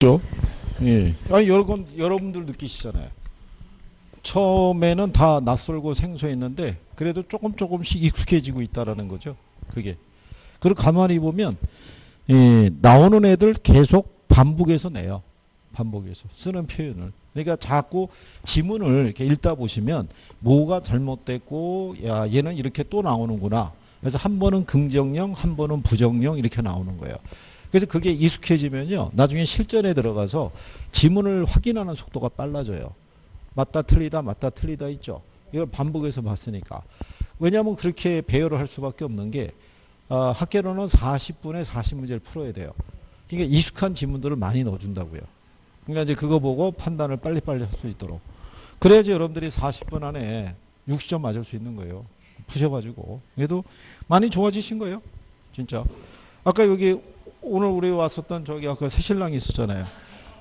그죠? 예. 아니, 여러분들 느끼시잖아요. 처음에는 다 낯설고 생소했는데, 그래도 조금씩 익숙해지고 있다라는 거죠. 그게. 그리고 가만히 보면, 예, 나오는 애들 계속 반복해서 내요. 반복해서. 쓰는 표현을. 그러니까 자꾸 지문을 이렇게 읽다 보시면, 뭐가 잘못됐고, 야, 얘는 이렇게 또 나오는구나. 그래서 한 번은 긍정형, 한 번은 부정형 이렇게 나오는 거예요. 그래서 그게 익숙해지면요, 나중에 실전에 들어가서 지문을 확인하는 속도가 빨라져요. 맞다 틀리다 있죠. 이걸 반복해서 봤으니까. 왜냐하면 그렇게 배열을 할 수밖에 없는 게 학교로는 40분에 40문제를 풀어야 돼요. 그러니까 익숙한 지문들을 많이 넣어준다고요. 그러니까 이제 그거 보고 판단을 빨리빨리 할 수 있도록. 그래야지 여러분들이 40분 안에 60점 맞을 수 있는 거예요. 푸셔가지고. 그래도 많이 좋아지신 거예요. 진짜. 아까 여기 오늘 우리 왔었던 저기 아까 새신랑이 있었잖아요.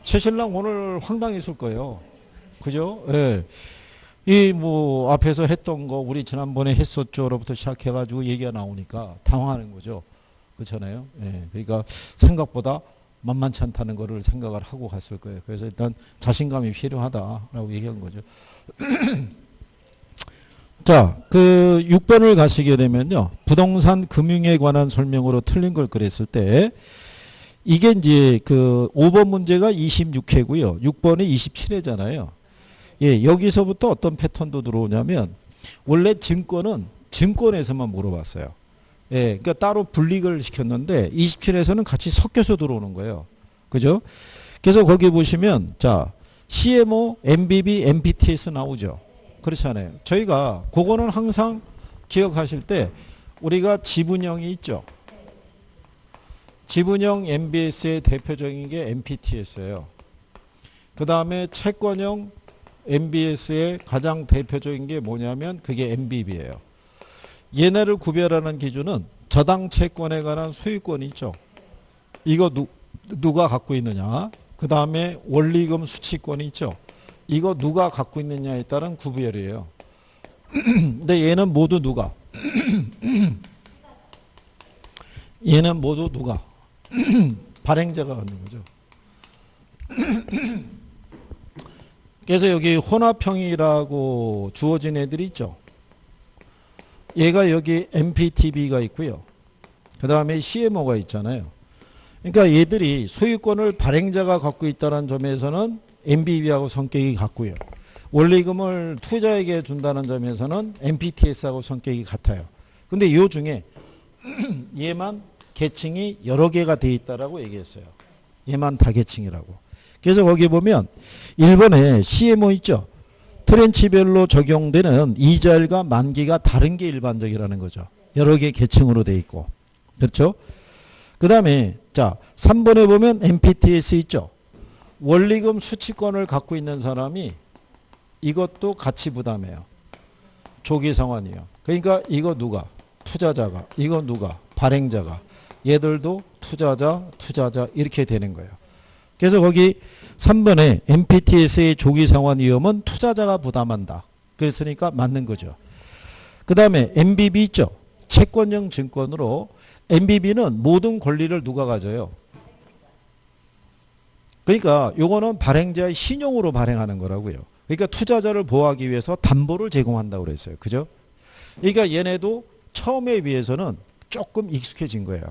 새신랑 오늘 황당했을 거예요. 그죠? 예. 이 뭐 앞에서 했던 거 우리 지난번에 했었죠로부터 시작해가지고 얘기가 나오니까 당황하는 거죠. 그렇잖아요. 예. 그러니까 생각보다 만만치 않다는 거를 생각을 하고 갔을 거예요. 그래서 일단 자신감이 필요하다라고 얘기한 거죠. 자, 그 6번을 가시게 되면요. 부동산 금융에 관한 설명으로 틀린 걸 그랬을 때 이게 이제 그 5번 문제가 26회고요. 6번이 27회잖아요. 예, 여기서부터 어떤 패턴도 들어오냐면 원래 증권은 증권에서만 물어봤어요. 예, 그러니까 따로 분리를 시켰는데 27에서는 같이 섞여서 들어오는 거예요. 그죠? 그래서 거기 보시면 자, CMO, MBB, MPTS 나오죠. 그렇잖아요. 저희가 그거는 항상 기억하실 때 우리가 지분형이 있죠. 지분형 MBS의 대표적인 게 MPTS예요. 그 다음에 채권형 MBS의 가장 대표적인 게 뭐냐면 그게 MBB예요. 얘네를 구별하는 기준은 저당 채권에 관한 소유권이 있죠. 이거 누가 갖고 있느냐. 그 다음에 원리금 수취권이 있죠. 이거 누가 갖고 있느냐에 따른 구별이에요. 근데 얘는 모두 누가? 얘는 모두 누가? 발행자가 갖는 거죠. 그래서 여기 혼합형이라고 주어진 애들이 있죠. 얘가 여기 MPTB가 있고요. 그 다음에 CMO가 있잖아요. 그러니까 얘들이 소유권을 발행자가 갖고 있다는 점에서는 MBB하고 성격이 같고요. 원리금을 투자에게 준다는 점에서는 MPTS하고 성격이 같아요. 근데 이 중에 얘만 계층이 여러 개가 돼 있다라고 얘기했어요. 얘만 다계층이라고. 그래서 거기 보면 1번에 CMO 있죠. 트렌치별로 적용되는 이자율과 만기가 다른 게 일반적이라는 거죠. 여러 개 계층으로 돼 있고. 그렇죠? 그 다음에 자 3번에 보면 MPTS 있죠. 원리금 수취권을 갖고 있는 사람이 이것도 같이 부담해요. 조기상환이요. 그러니까 이거 누가? 투자자가. 이거 누가? 발행자가. 얘들도 투자자 이렇게 되는 거예요. 그래서 거기 3번에 MPTS의 조기상환 위험은 투자자가 부담한다. 그랬으니까 맞는 거죠. 그 다음에 MBB 있죠. 채권형 증권으로 MBB는 모든 권리를 누가 가져요? 그러니까 요거는 발행자의 신용으로 발행하는 거라고요. 그러니까 투자자를 보호하기 위해서 담보를 제공한다고 그랬어요. 그죠? 그러니까 얘네도 처음에 비해서는 조금 익숙해진 거예요.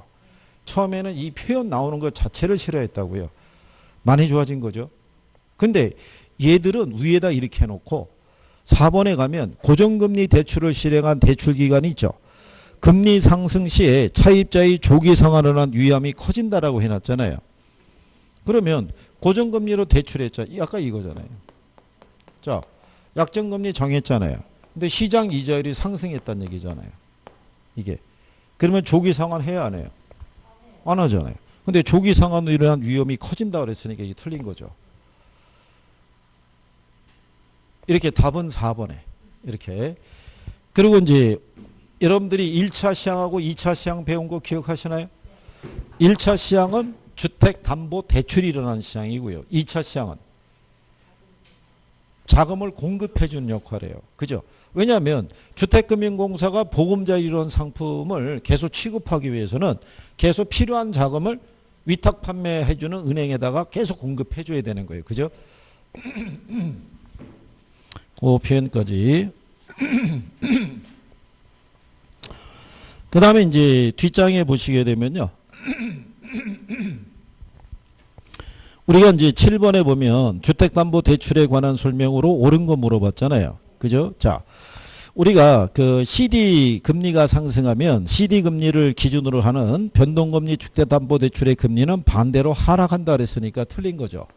처음에는 이 표현 나오는 것 자체를 싫어했다고요. 많이 좋아진 거죠. 근데 얘들은 위에다 이렇게 해놓고 4번에 가면 고정금리 대출을 실행한 대출기관이 있죠. 금리 상승 시에 차입자의 조기 상환을 한 위험이 커진다라고 해놨잖아요. 그러면 고정금리로 대출했죠. 아까 이거잖아요. 자, 약정금리 정했잖아요. 근데 시장 이자율이 상승했다는 얘기잖아요. 이게. 그러면 조기 상환해야 안 해요? 안 하잖아요. 근데 조기 상환으로 인한 위험이 커진다 그랬으니까 이게 틀린 거죠. 이렇게 답은 4번에. 이렇게. 그리고 이제 여러분들이 1차 시향하고 2차 시향 배운 거 기억하시나요? 1차 시향은 주택담보대출이 일어나는 시장이고요. 2차 시장은 자금을 공급해 주는 역할이에요. 그죠? 왜냐하면 주택금융공사가 보금자 이론 상품을 계속 취급하기 위해서는 계속 필요한 자금을 위탁 판매해주는 은행에다가 계속 공급해줘야 되는 거예요. 그죠? 그 표현까지. 그 다음에 이제 뒷장에 보시게 되면요. 우리가 이제 7번에 보면 주택담보대출에 관한 설명으로 옳은 거 물어봤잖아요. 그죠? 자, 우리가 그 CD 금리가 상승하면 CD 금리를 기준으로 하는 변동금리 주택담보대출의 금리는 반대로 하락한다 그랬으니까 틀린 거죠.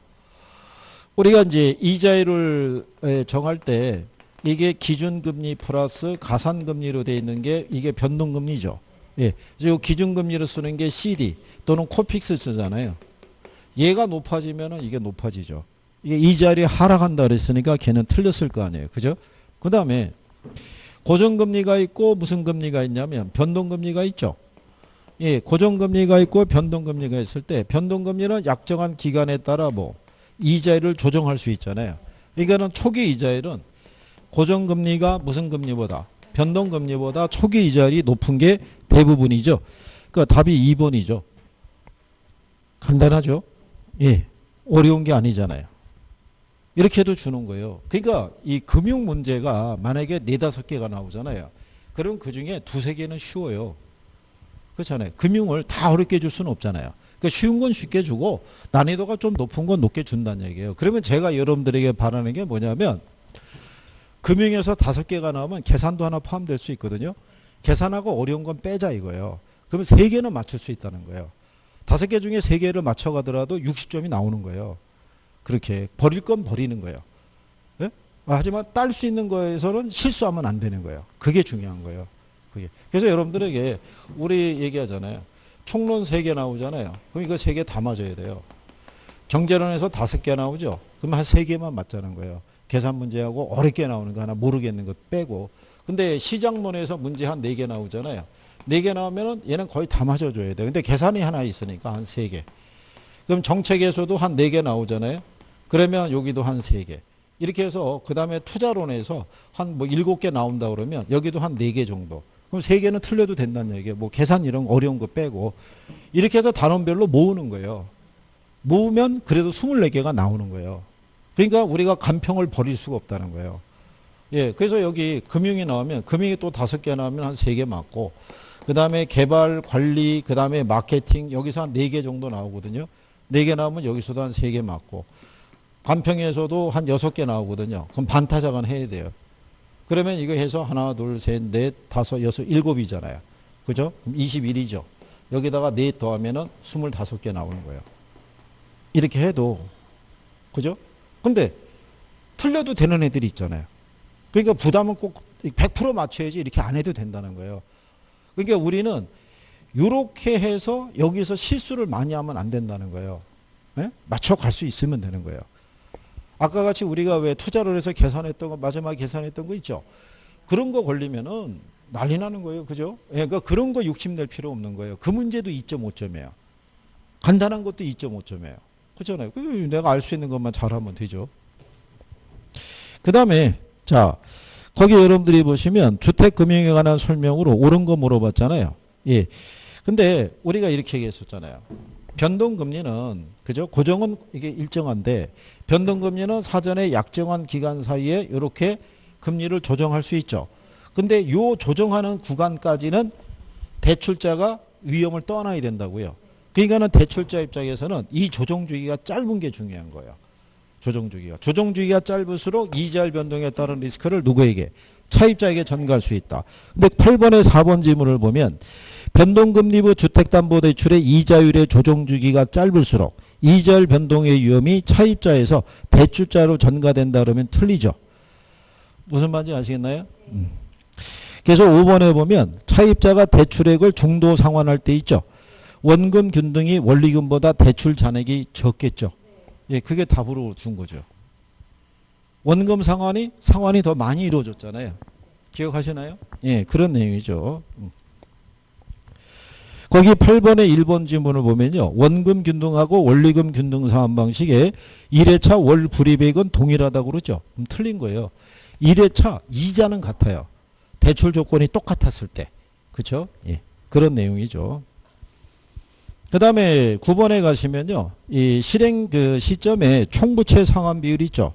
우리가 이제 이자율을 정할 때 이게 기준금리 플러스 가산금리로 되어 있는 게 이게 변동금리죠. 예. 그리고 기준금리로 쓰는 게 CD 또는 코픽스 쓰잖아요. 얘가 높아지면은 이게 높아지죠. 이게 이자율이 하락한다 그랬으니까 걔는 틀렸을 거 아니에요. 그죠? 그 다음에 고정금리가 있고 무슨 금리가 있냐면 변동금리가 있죠. 예, 고정금리가 있고 변동금리가 있을 때 변동금리는 약정한 기간에 따라 뭐 이자율을 조정할 수 있잖아요. 이거는 초기 이자율은 고정금리가 무슨 금리보다 변동금리보다 초기 이자율이 높은 게 대부분이죠. 그러니까 답이 2번이죠. 간단하죠? 예, 어려운 게 아니잖아요. 이렇게 해도 주는 거예요. 그러니까 이 금융 문제가 만약에 4-5개가 나오잖아요. 그럼 그 중에 2-3개는 쉬워요. 그렇잖아요. 금융을 다 어렵게 줄 수는 없잖아요. 그러니까 쉬운 건 쉽게 주고 난이도가 좀 높은 건 높게 준다는 얘기예요. 그러면 제가 여러분들에게 바라는 게 뭐냐면 금융에서 5개가 나오면 계산도 하나 포함될 수 있거든요. 계산하고 어려운 건 빼자 이거예요. 그러면 3개는 맞출 수 있다는 거예요. 5개 중에 3개를 맞춰가더라도 60점이 나오는 거예요. 그렇게 버릴 건 버리는 거예요. 예? 하지만 딸 수 있는 거에서는 실수하면 안 되는 거예요. 그게 중요한 거예요. 그게. 그래서 여러분들에게 우리 얘기하잖아요. 총론 3개 나오잖아요. 그럼 이거 3개 다 맞아야 돼요. 경제론에서 5개 나오죠. 그럼 한 3개만 맞자는 거예요. 계산 문제하고 어렵게 나오는 거 하나 모르겠는 것 빼고. 근데 시장론에서 문제 한 4개 나오잖아요. 4개 나오면은 얘는 거의 다 맞아줘야 돼요. 근데 계산이 하나 있으니까 한 3개. 그럼 정책에서도 한 4개 나오잖아요. 그러면 여기도 한 3개. 이렇게 해서 그 다음에 투자론에서 한 뭐 7개 나온다 그러면 여기도 한 4개 정도. 그럼 3개는 틀려도 된다는 얘기예요. 뭐 계산 이런 어려운 거 빼고. 이렇게 해서 단원별로 모으는 거예요. 모으면 그래도 24개가 나오는 거예요. 그러니까 우리가 간평을 버릴 수가 없다는 거예요. 예, 그래서 여기 금융이 나오면 금융이 또 5개 나오면 한 3개 맞고 그 다음에 개발, 관리, 그 다음에 마케팅 여기서 한 4개 정도 나오거든요. 4개 나오면 여기서도 한 3개 맞고 간평에서도 한 6개 나오거든요. 그럼 반타작은 해야 돼요. 그러면 이거 해서 하나, 둘, 셋, 넷, 다섯, 여섯, 7이잖아요. 그죠? 그럼 21이죠. 여기다가 4 더하면은 25개 나오는 거예요. 이렇게 해도 그죠? 근데 틀려도 되는 애들이 있잖아요. 그러니까 부담은 꼭 100% 맞춰야지 이렇게 안 해도 된다는 거예요. 그러니까 우리는 이렇게 해서 여기서 실수를 많이 하면 안 된다는 거예요. 네? 맞춰갈 수 있으면 되는 거예요. 아까 같이 우리가 왜 투자를 해서 계산했던 거 마지막에 계산했던 거 있죠. 그런 거 걸리면은 난리 나는 거예요. 그죠? 그러니까 그런 거 욕심낼 필요 없는 거예요. 그 문제도 2.5점이에요. 간단한 것도 2.5점이에요. 그렇잖아요. 내가 알 수 있는 것만 잘하면 되죠. 그 다음에 자 거기 여러분들이 보시면 주택금융에 관한 설명으로 옳은 거 물어봤잖아요. 예. 근데 우리가 이렇게 얘기했었잖아요. 변동금리는 그죠? 고정은 이게 일정한데 변동금리는 사전에 약정한 기간 사이에 이렇게 금리를 조정할 수 있죠. 근데 요 조정하는 구간까지는 대출자가 위험을 떠나야 된다고요. 그러니까는 대출자 입장에서는 이 조정 주기가 짧은 게 중요한 거예요. 조정 주기가 짧을수록 이자율 변동에 따른 리스크를 누구에게? 차입자에게 전가할 수 있다. 근데 8번에 4번 지문을 보면 변동금리부 주택담보대출의 이자율의 조정 주기가 짧을수록 이자율 변동의 위험이 차입자에서 대출자로 전가된다 그러면 틀리죠. 무슨 말인지 아시겠나요? 그래서 5번에 보면 차입자가 대출액을 중도 상환할 때 있죠. 원금 균등이 원리금보다 대출 잔액이 적겠죠. 예, 그게 답으로 준 거죠. 원금 상환이 더 많이 이루어졌잖아요. 기억하시나요? 예, 그런 내용이죠. 거기 8번의 1번 지문을 보면요. 원금 균등하고 원리금 균등 상환 방식의 1회차 월 불이익은 동일하다고 그러죠. 틀린 거예요. 1회차 이자는 같아요. 대출 조건이 똑같았을 때. 그렇죠? 예. 그런 내용이죠. 그 다음에 9번에 가시면요. 이 실행 그 시점에 총부채 상환 비율이 있죠.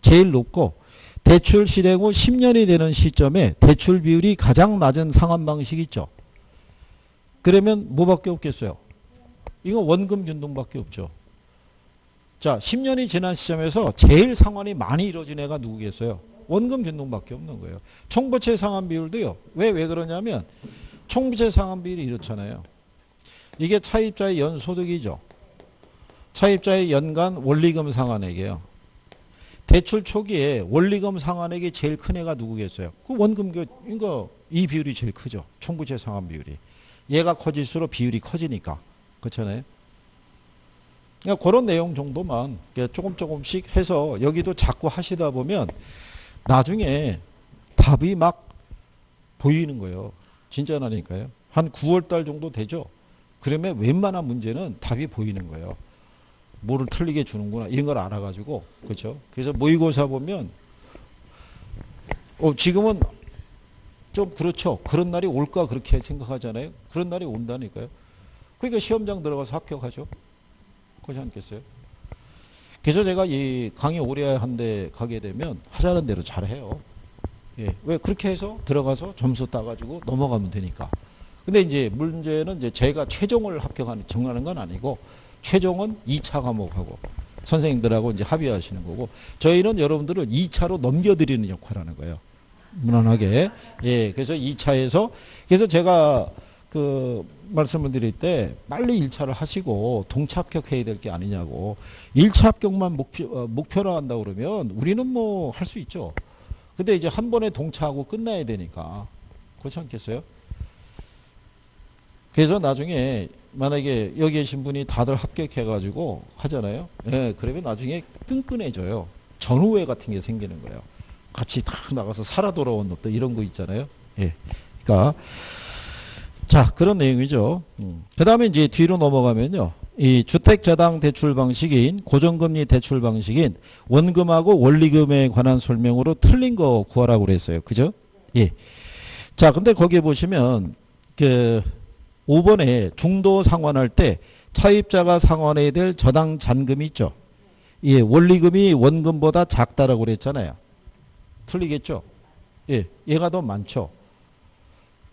제일 높고 대출 실행 후 10년이 되는 시점에 대출 비율이 가장 낮은 상환 방식이 있죠. 그러면 뭐밖에 없겠어요? 이거 원금 균등밖에 없죠. 자, 10년이 지난 시점에서 제일 상환이 많이 이루어진 애가 누구겠어요? 원금 균등밖에 없는 거예요. 총부채 상환 비율도요. 왜 그러냐면 총부채 상환 비율이 이렇잖아요. 이게 차입자의 연소득이죠. 차입자의 연간 원리금 상환액이에요. 대출 초기에 원리금 상환액이 제일 큰 애가 누구겠어요? 그 원금, 이거 이 비율이 제일 크죠. 총부채 상환 비율이. 얘가 커질수록 비율이 커지니까. 그렇잖아요. 그러니까 그런 내용 정도만 조금씩 해서 여기도 자꾸 하시다 보면 나중에 답이 막 보이는 거예요. 진짜라니까요. 한 9월 달 정도 되죠. 그러면 웬만한 문제는 답이 보이는 거예요. 뭐를 틀리게 주는구나 이런 걸 알아가지고. 그렇죠. 그래서 모의고사 보면 지금은 좀 그렇죠. 그런 날이 올까 그렇게 생각하잖아요. 그런 날이 온다니까요. 그러니까 시험장 들어가서 합격하죠. 그렇지 않겠어요? 그래서 제가 이 강의 오래 한데 가게 되면 하자는 대로 잘해요. 예. 왜 그렇게 해서 들어가서 점수 따가지고 넘어가면 되니까. 근데 이제 문제는 이제 제가 최종을 정하는 건 아니고 최종은 2차 과목하고 선생님들하고 이제 합의하시는 거고 저희는 여러분들을 2차로 넘겨드리는 역할을 하는 거예요. 무난하게. 예. 그래서 2차에서 그래서 제가 그 말씀을 드릴 때 빨리 1차를 하시고 동차 합격해야 될 게 아니냐고. 1차 합격만 목표로 한다고 그러면 우리는 뭐 할 수 있죠. 근데 이제 한 번에 동차하고 끝나야 되니까. 그렇지 않겠어요? 그래서 나중에 만약에 여기 계신 분이 다들 합격해가지고 하잖아요. 예, 그러면 나중에 끈끈해져요. 전우회 같은 게 생기는 거예요. 같이 탁 나가서 살아 돌아온 놈들 이런 거 있잖아요. 예. 그러니까 자, 그런 내용이죠. 그 다음에 이제 뒤로 넘어가면요. 이 주택자당 대출 방식인 고정금리 대출 방식인 원금하고 원리금에 관한 설명으로 틀린 거 구하라고 그랬어요. 그죠? 예. 자, 근데 거기에 보시면 그 5번에 중도 상환할 때 차입자가 상환해야 될 저당 잔금이 있죠. 예, 원리금이 원금보다 작다라고 그랬잖아요. 틀리겠죠? 예, 얘가 더 많죠.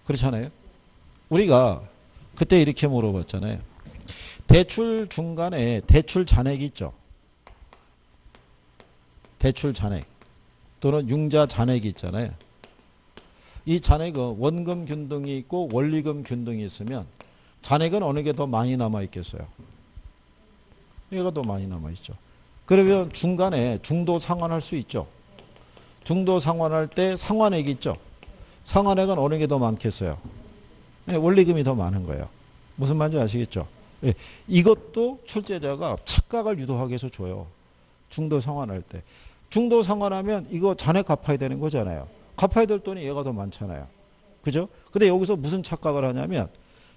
그렇잖아요. 우리가 그때 이렇게 물어봤잖아요. 대출 중간에 대출 잔액이 있죠. 대출 잔액 또는 융자 잔액이 있잖아요. 이 잔액은 원금 균등이 있고 원리금 균등이 있으면 잔액은 어느 게 더 많이 남아 있겠어요? 얘가 더 많이 남아 있죠. 그러면 중간에 중도 상환할 수 있죠. 중도 상환할 때 상환액이 있죠. 상환액은 어느 게 더 많겠어요? 네, 원리금이 더 많은 거예요. 무슨 말인지 아시겠죠? 네, 이것도 출제자가 착각을 유도하기 위해서 줘요. 중도 상환할 때. 중도 상환하면 이거 잔액 갚아야 되는 거잖아요. 갚아야 될 돈이 얘가 더 많잖아요. 그죠? 근데 여기서 무슨 착각을 하냐면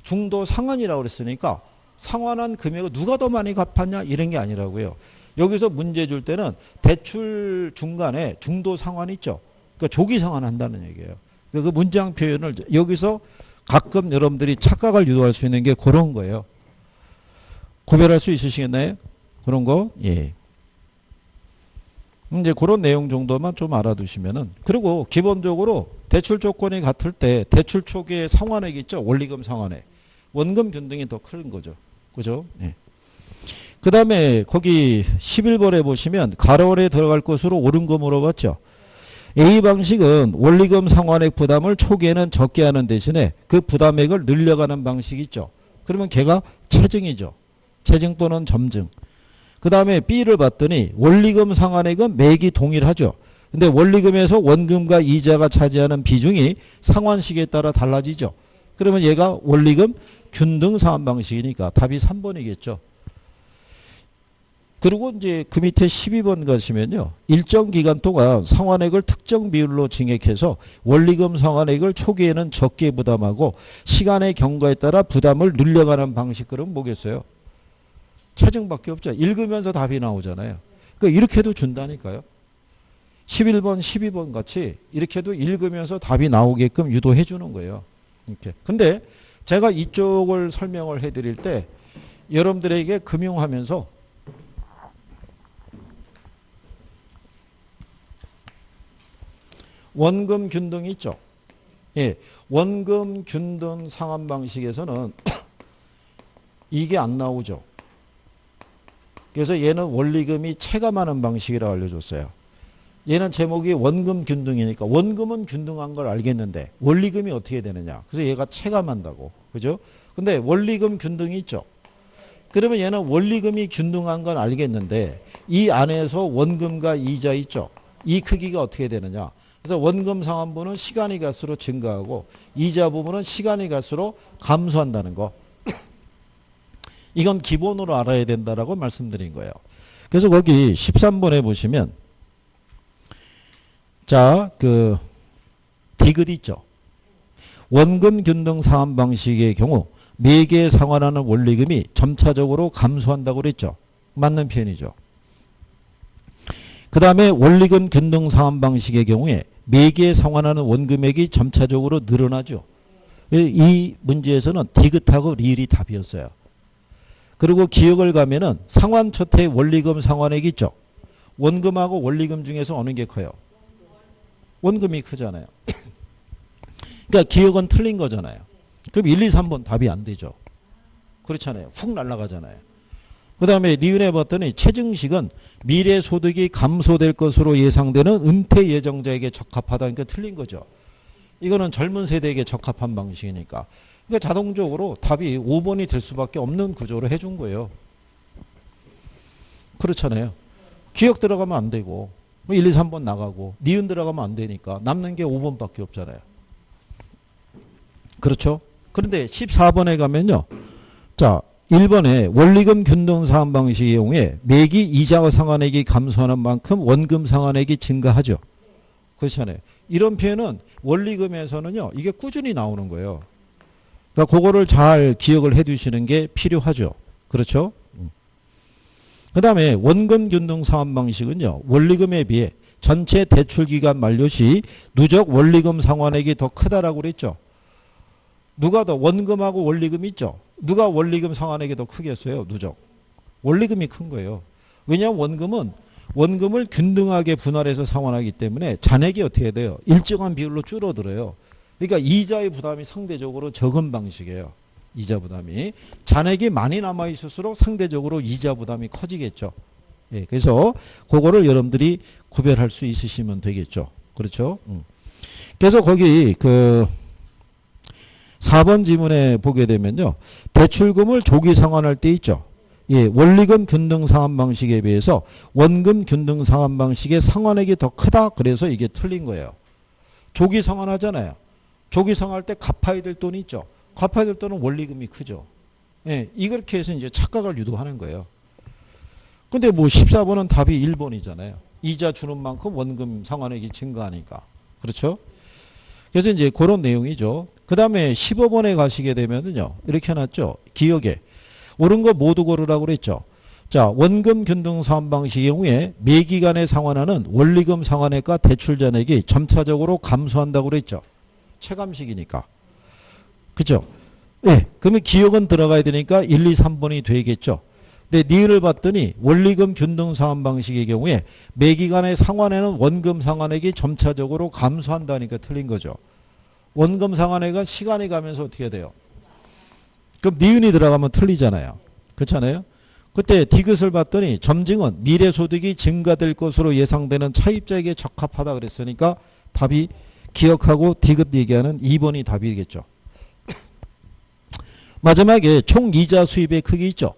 중도 상환이라고 그랬으니까 상환한 금액을 누가 더 많이 갚았냐 이런 게 아니라고요. 여기서 문제 줄 때는 대출 중간에 중도 상환이 있죠. 그러니까 조기 상환한다는 얘기예요. 그 문장 표현을 여기서 가끔 여러분들이 착각을 유도할 수 있는 게 그런 거예요. 구별할 수 있으시겠나요? 그런 거? 예. 이제 그런 내용 정도만 좀 알아두시면은. 그리고 기본적으로 대출 조건이 같을 때 대출 초기에 상환액 있죠. 원리금 상환액. 원금 균등이 더 큰 거죠. 그죠? 예. 그 다음에 거기 11번에 보시면 가로원에 들어갈 것으로 옳은 거 물어봤죠. A 방식은 원리금 상환액 부담을 초기에는 적게 하는 대신에 그 부담액을 늘려가는 방식이 있죠. 그러면 걔가 체증이죠. 체증 또는 점증. 그 다음에 B를 봤더니 원리금 상환액은 매기 동일하죠. 근데 원리금에서 원금과 이자가 차지하는 비중이 상환식에 따라 달라지죠. 그러면 얘가 원리금 균등 상환 방식이니까 답이 3번이겠죠. 그리고 이제 그 밑에 12번 가시면요. 일정 기간 동안 상환액을 특정 비율로 증액해서 원리금 상환액을 초기에는 적게 부담하고 시간의 경과에 따라 부담을 늘려가는 방식. 그러면 뭐겠어요? 체증밖에 없죠. 읽으면서 답이 나오잖아요. 그러니까 이렇게도 준다니까요. 11번, 12번 같이 이렇게도 읽으면서 답이 나오게끔 유도해 주는 거예요. 이렇게. 근데 제가 이쪽을 설명을 해 드릴 때 여러분들에게 금융하면서 원금 균등 있죠. 예, 원금 균등 상환 방식에서는 이게 안 나오죠. 그래서 얘는 원리금이 체감하는 방식이라고 알려줬어요. 얘는 제목이 원금 균등이니까 원금은 균등한 걸 알겠는데 원리금이 어떻게 되느냐. 그래서 얘가 체감한다고. 그죠? 근데 원리금 균등이 있죠. 그러면 얘는 원리금이 균등한 건 알겠는데 이 안에서 원금과 이자 있죠. 이 크기가 어떻게 되느냐. 그래서 원금 상환분은 시간이 갈수록 증가하고 이자 부분은 시간이 갈수록 감소한다는 거. 이건 기본으로 알아야 된다라고 말씀드린 거예요. 그래서 거기 13번에 보시면 자, 그 디귿 있죠. 원금 균등 상환 방식의 경우 매개에 상환하는 원리금이 점차적으로 감소한다고 그랬죠. 맞는 표현이죠. 그 다음에 원리금 균등 상환 방식의 경우에 매개에 상환하는 원금액이 점차적으로 늘어나죠. 이 문제에서는 디귿하고 리을이 답이었어요. 그리고 기억을 가면은 상환 첫해 원리금 상환액 있죠. 원금하고 원리금 중에서 어느 게 커요? 원금이 크잖아요. 그러니까 기억은 틀린 거잖아요. 그럼 1, 2, 3번 답이 안 되죠. 그렇잖아요. 훅 날아가잖아요. 그 다음에 니은에 봤더니 최증식은 미래 소득이 감소될 것으로 예상되는 은퇴 예정자에게 적합하다니까 틀린 거죠. 이거는 젊은 세대에게 적합한 방식이니까. 그러니까 자동적으로 답이 5번이 될 수밖에 없는 구조로 해준 거예요. 그렇잖아요. 기억 들어가면 안 되고 1, 2, 3번 나가고 니은 들어가면 안 되니까 남는 게 5번밖에 없잖아요. 그렇죠? 그런데 14번에 가면요. 자, 1번에 원리금 균등 상환 방식의 경우에 매기 이자와 상환액이 감소하는 만큼 원금 상환액이 증가하죠. 그렇잖아요. 이런 표현은 원리금에서는요. 이게 꾸준히 나오는 거예요. 그러니까 그거를 잘 기억을 해 두시는 게 필요하죠. 그렇죠? 그 다음에 원금 균등 상환 방식은요. 원리금에 비해 전체 대출기간 만료 시 누적 원리금 상환액이 더 크다라고 그랬죠. 누가 더 원금하고 원리금 있죠. 누가 원리금 상환액이 더 크겠어요. 누적. 원리금이 큰 거예요. 왜냐하면 원금은 원금을 균등하게 분할해서 상환하기 때문에 잔액이 어떻게 돼요? 일정한 비율로 줄어들어요. 그러니까 이자의 부담이 상대적으로 적은 방식이에요. 이자 부담이. 잔액이 많이 남아있을수록 상대적으로 이자 부담이 커지겠죠. 예, 그래서 그거를 여러분들이 구별할 수 있으시면 되겠죠. 그렇죠? 그래서 거기 그 4번 지문에 보게 되면요. 대출금을 조기 상환할 때 있죠. 예, 원리금 균등 상환 방식에 비해서 원금 균등 상환 방식의 상환액이 더 크다. 그래서 이게 틀린 거예요. 조기 상환하잖아요. 조기 상환할 때 갚아야 될 돈이 있죠. 갚아야 될 돈은 원리금이 크죠. 예, 이렇게 해서 이제 착각을 유도하는 거예요. 근데 뭐 14번은 답이 1번이잖아요. 이자 주는 만큼 원금 상환액이 증가하니까. 그렇죠? 그래서 이제 그런 내용이죠. 그 다음에 15번에 가시게 되면은요. 이렇게 해놨죠. 기억에. 옳은 거 모두 고르라고 그랬죠. 자, 원금 균등 상환 방식의 경우에 매기간에 상환하는 원리금 상환액과 대출 잔액이 점차적으로 감소한다고 그랬죠. 체감식이니까. 그죠? 예. 그러면 기억은 들어가야 되니까 1, 2, 3번이 되겠죠. 근데 니은을 봤더니 원리금 균등 상환 방식의 경우에 매기간에 상환하는 원금 상환액이 점차적으로 감소한다니까 틀린 거죠. 원금 상환액은 시간이 가면서 어떻게 돼요? 그럼 니은이 들어가면 틀리잖아요. 그렇잖아요. 그때 디귿을 봤더니 점증은 미래 소득이 증가될 것으로 예상되는 차입자에게 적합하다 그랬으니까 답이 기억하고 디귿 얘기하는 2번이 답이겠죠. 마지막에 총 이자 수입의 크기 있죠.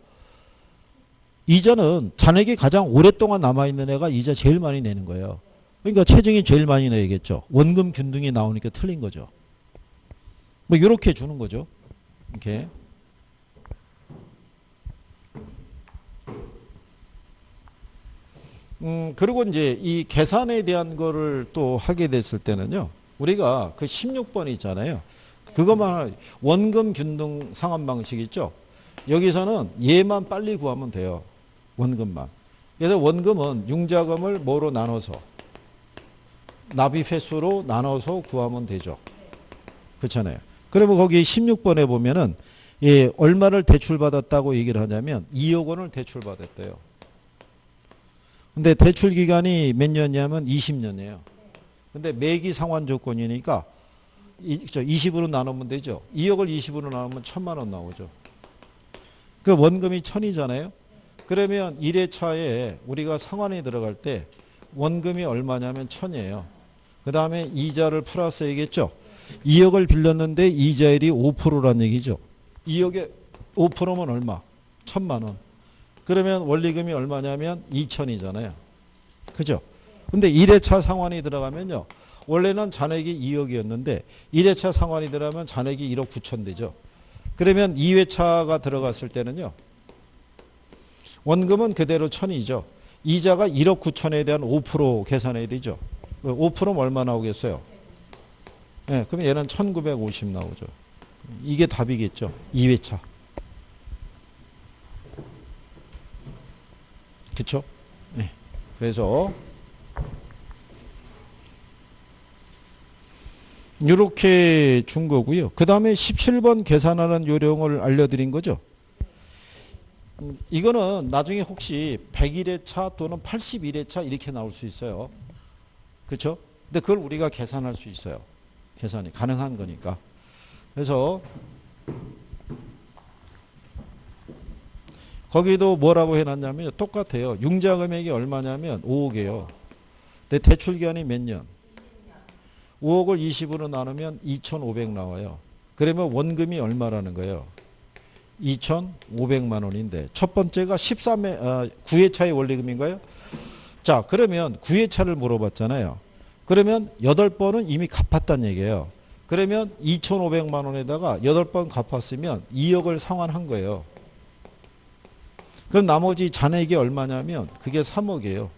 이자는 잔액이 가장 오랫동안 남아있는 애가 이자 제일 많이 내는 거예요. 그러니까 체증이 제일 많이 내야겠죠. 원금 균등이 나오니까 틀린 거죠. 뭐 이렇게 주는 거죠. 이렇게. 그리고 이제 이 계산에 대한 거를 또 하게 됐을 때는요. 우리가 그 16번 있잖아요. 그것만 원금 균등 상환 방식 있죠. 여기서는 얘만 빨리 구하면 돼요. 원금만. 그래서 원금은 융자금을 뭐로 나눠서 납입 횟수로 나눠서 구하면 되죠. 그렇잖아요. 그러면 거기 16번에 보면은 예, 얼마를 대출받았다고 얘기를 하냐면 2억 원을 대출받았대요. 근데 대출 기간이 몇 년이냐면 20년이에요. 근데 매기 상환 조건이니까 20으로 나누면 되죠. 2억을 20으로 나누면 1,000만 원 나오죠. 그 원금이 1,000이잖아요. 그러면 1회차에 우리가 상환이 들어갈 때 원금이 얼마냐면 1,000이에요. 그 다음에 이자를 플러스해야겠죠. 2억을 빌렸는데 이자율이 5%란 얘기죠. 2억에 5%면 얼마? 1,000만 원. 그러면 원리금이 얼마냐면 2,000이잖아요. 그죠? 근데 1회차 상환이 들어가면요. 원래는 잔액이 2억이었는데 1회차 상환이 들어가면 잔액이 1억 9천 되죠. 그러면 2회차가 들어갔을 때는요. 원금은 그대로 1,000이죠. 이자가 1억 9천에 대한 5% 계산해야 되죠. 5%면 얼마 나오겠어요? 네, 그럼 얘는 1,950 나오죠. 이게 답이겠죠. 2회차. 그쵸? 네. 그래서 이렇게 준 거고요. 그 다음에 17번 계산하는 요령을 알려드린 거죠. 이거는 나중에 혹시 101회차 또는 81회차 이렇게 나올 수 있어요. 그렇죠? 근데 그걸 우리가 계산할 수 있어요. 계산이 가능한 거니까. 그래서 거기도 뭐라고 해놨냐면 똑같아요. 융자 금액이 얼마냐면 5억이에요. 근데 대출 기간이 몇 년? 5억을 20으로 나누면 2,500 나와요. 그러면 원금이 얼마라는 거예요? 2,500만 원인데 첫 번째가 9회차의 원리금인가요? 자, 그러면 9회차를 물어봤잖아요. 그러면 8번은 이미 갚았다는 얘기예요. 그러면 2,500만 원에다가 8번 갚았으면 2억을 상환한 거예요. 그럼 나머지 잔액이 얼마냐면 그게 3억이에요.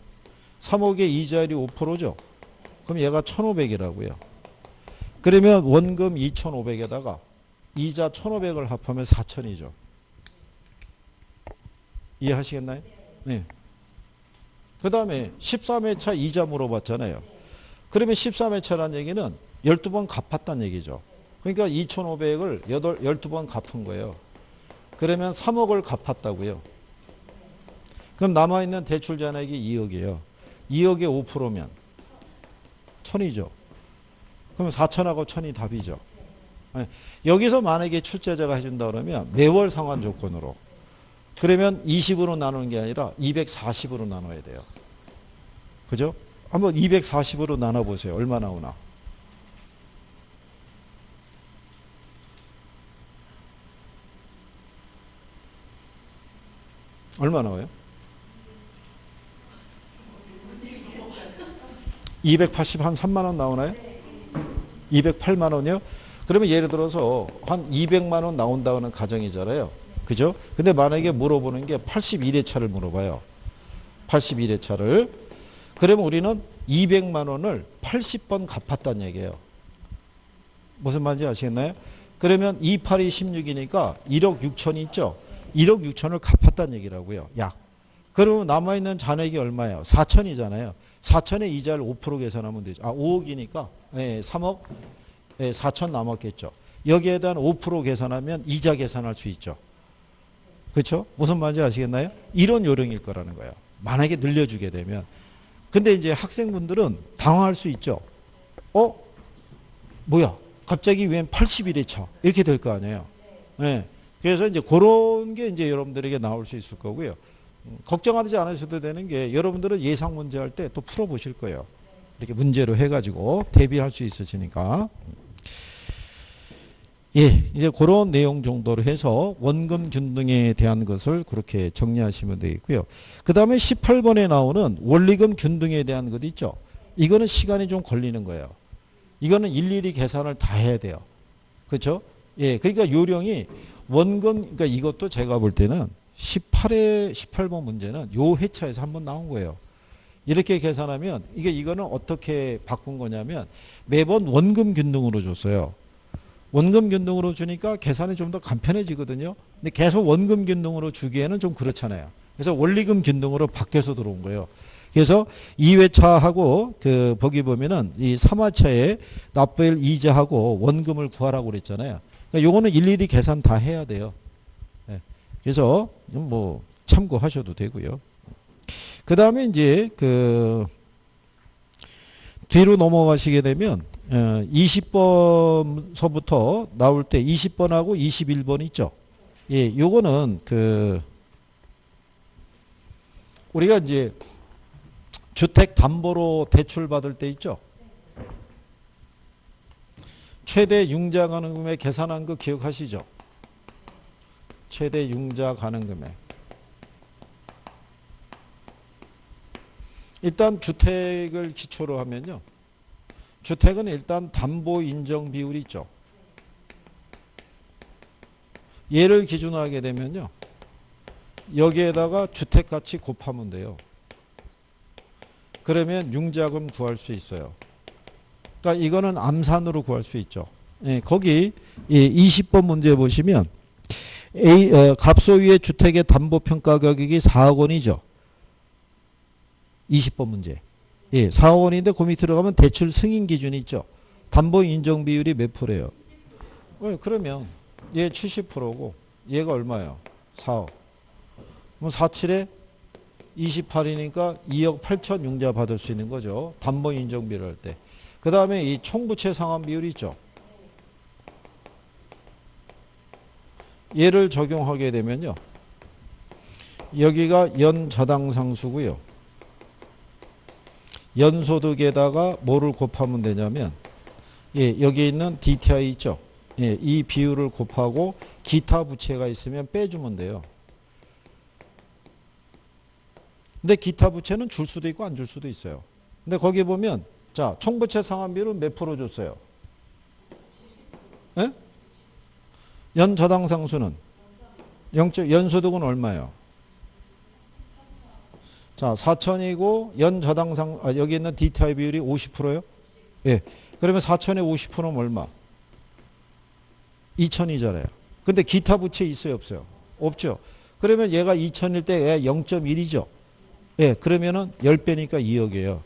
3억의 이자율이 5%죠. 그럼 얘가 1,500이라고요. 그러면 원금 2,500에다가 이자 1,500을 합하면 4,000이죠. 이해하시겠나요? 네. 그 다음에 13회차 이자 물어봤잖아요. 그러면 13회차라는 얘기는 12번 갚았다는 얘기죠. 그러니까 2,500을 12번 갚은 거예요. 그러면 3억을 갚았다고요. 그럼 남아있는 대출 잔액이 2억이에요. 2억의 5%면 1,000이죠. 그러면 4,000하고 1,000이 답이죠. 여기서 만약에 출제자가 해준다 그러면 매월 상환 조건으로. 그러면 20으로 나누는 게 아니라 240으로 나눠야 돼요. 그죠? 한번 240으로 나눠보세요. 얼마 나오나? 얼마 나와요? 280 한 3만 원 나오나요? 208만 원이요? 그러면 예를 들어서 한 200만 원 나온다는 가정이잖아요. 그죠? 근데 만약에 물어보는 게 81회차를 물어봐요. 81회차를. 그러면 우리는 200만 원을 80번 갚았다는 얘기예요. 무슨 말인지 아시겠나요? 그러면 2, 8이 16이니까 1억 6천이 있죠? 1억 6천을 갚았다는 얘기라고요. 약. 그러면 남아있는 잔액이 얼마예요? 4천이잖아요. 4천의 이자를 5% 계산하면 되죠. 5억이니까 3억 4천 남았겠죠. 여기에 대한 5% 계산하면 이자 계산할 수 있죠. 그렇죠? 무슨 말인지 아시겠나요? 이런 요령일 거라는 거예요. 만약에 늘려주게 되면. 근데 이제 학생분들은 당황할 수 있죠. 뭐야? 갑자기 웬 81회차? 이렇게 될 거 아니에요. 네. 그래서 이제 그런 게 이제 여러분들에게 나올 수 있을 거고요. 걱정하지 않으셔도 되는 게 여러분들은 예상 문제 할 때 또 풀어보실 거예요. 이렇게 문제로 해가지고 대비할 수 있으시니까. 예, 이제 그런 내용 정도로 해서 원금 균등에 대한 것을 그렇게 정리하시면 되겠고요. 그 다음에 18번에 나오는 원리금 균등에 대한 것 있죠. 이거는 시간이 좀 걸리는 거예요. 이거는 일일이 계산을 다 해야 돼요. 그렇죠? 예, 그러니까 요령이 원금, 그러니까 이것도 제가 볼 때는 18번 문제는 요 회차에서 한번 나온 거예요. 이렇게 계산하면 이거는 어떻게 바꾼 거냐면 매번 원금 균등으로 줬어요. 원금 균등으로 주니까 계산이 좀 더 간편해지거든요. 근데 계속 원금 균등으로 주기에는 좀 그렇잖아요. 그래서 원리금 균등으로 바뀌어서 들어온 거예요. 그래서 2회차하고 거기 보면은 이 3화차에 납부일 이자하고 원금을 구하라고 그랬잖아요. 그러니까 요거는 일일이 계산 다 해야 돼요. 예. 그래서 뭐 참고하셔도 되고요. 그 다음에 이제 그 뒤로 넘어가시게 되면 20번서부터 나올 때 20번하고 21번 있죠. 예, 요거는 그 우리가 이제 주택 담보로 대출 받을 때 있죠. 최대 융자 가능 금액 계산한 거 기억하시죠? 최대 융자 가능 금액. 일단 주택을 기초로 하면요. 주택은 일단 담보 인정 비율이 있죠. 얘를 기준으로 하게 되면요. 여기에다가 주택가치 곱하면 돼요. 그러면 융자금 구할 수 있어요. 그러니까 이거는 암산으로 구할 수 있죠. 예, 거기 20번 문제 보시면 갑소유의 주택의 담보평가 가격이 4억 원이죠. 20번 문제. 예, 4억 원인데 그 밑에 들어가면 대출 승인 기준이 있죠. 담보 인정 비율이 몇 프로예요? 그러면 얘 70%고 얘가 얼마예요? 4억. 그럼 47에 28이니까 2억 8천 융자 받을 수 있는 거죠. 담보 인정 비율 할 때. 그 다음에 이 총부채 상환 비율이 있죠. 얘를 적용하게 되면요. 여기가 연저당상수고요. 연소득에다가 뭐를 곱하면 되냐면 예, 여기 있는 DTI 있죠. 예, 이 비율을 곱하고 기타 부채가 있으면 빼주면 돼요. 근데 기타 부채는 줄 수도 있고 안 줄 수도 있어요. 근데 거기 보면 자, 총부채 상환비율은 몇 프로 줬어요? 예? 연저당상수는 연소득은 얼마예요? 자, 4천이고 연저당상 여기 있는 DTI 비율이 50%요? 예. 그러면 4천에 50%는 얼마? 2천이잖아요. 근데 기타 부채 있어요, 없어요? 없죠. 그러면 얘가 2천일 때 얘 0.1이죠. 예. 그러면은 10배니까 2억이에요.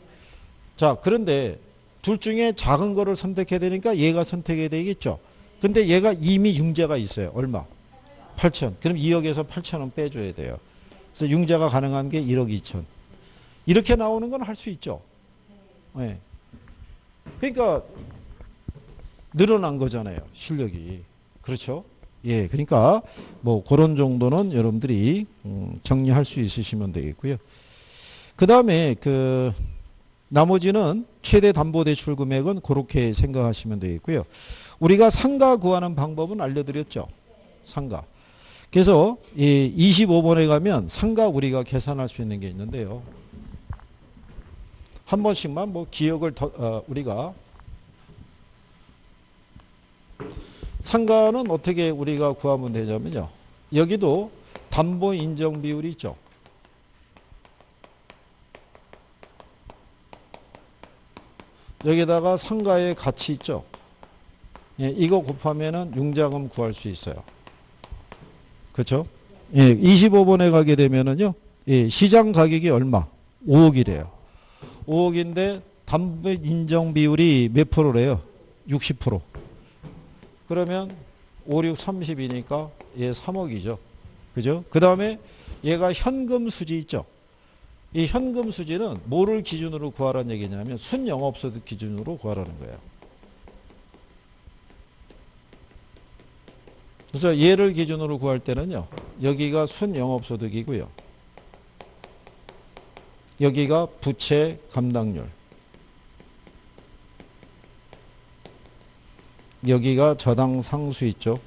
자, 그런데 둘 중에 작은 거를 선택해야 되니까 얘가 선택해야 되겠죠. 근데 얘가 이미 융자가 있어요. 얼마? 8천. 그럼 2억에서 8천원 빼줘야 돼요. 그래서 융자가 가능한 게 1억 2천. 이렇게 나오는 건 할 수 있죠. 네. 그러니까 늘어난 거잖아요. 실력이. 그렇죠? 예. 그러니까 뭐 그런 정도는 여러분들이 정리할 수 있으시면 되겠고요. 그 다음에 그 나머지는 최대 담보대출 금액은 그렇게 생각하시면 되겠고요. 우리가 상가 구하는 방법은 알려드렸죠. 상가. 그래서 이 25번에 가면 상가 우리가 계산할 수 있는 게 있는데요. 한 번씩만 뭐 기억을 우리가 상가는 어떻게 우리가 구하면 되냐면요. 여기도 담보 인정 비율이 있죠. 여기다가 상가의 가치 있죠. 예, 이거 곱하면은 융자금 구할 수 있어요. 그렇죠? 예, 25번에 가게 되면은요. 예, 시장 가격이 얼마? 5억이래요. 5억인데 담보 인정 비율이 몇 프로래요? 60%. 그러면 5, 6, 30이니까 얘 3억이죠. 그죠? 그 다음에 얘가 현금 수지 있죠. 이 현금 수지는 뭐를 기준으로 구하라는 얘기냐면 순영업소득 기준으로 구하라는 거예요. 그래서 얘를 기준으로 구할 때는요. 여기가 순영업소득이고요. 여기가 부채 감당률. 여기가 저당 상수 있죠.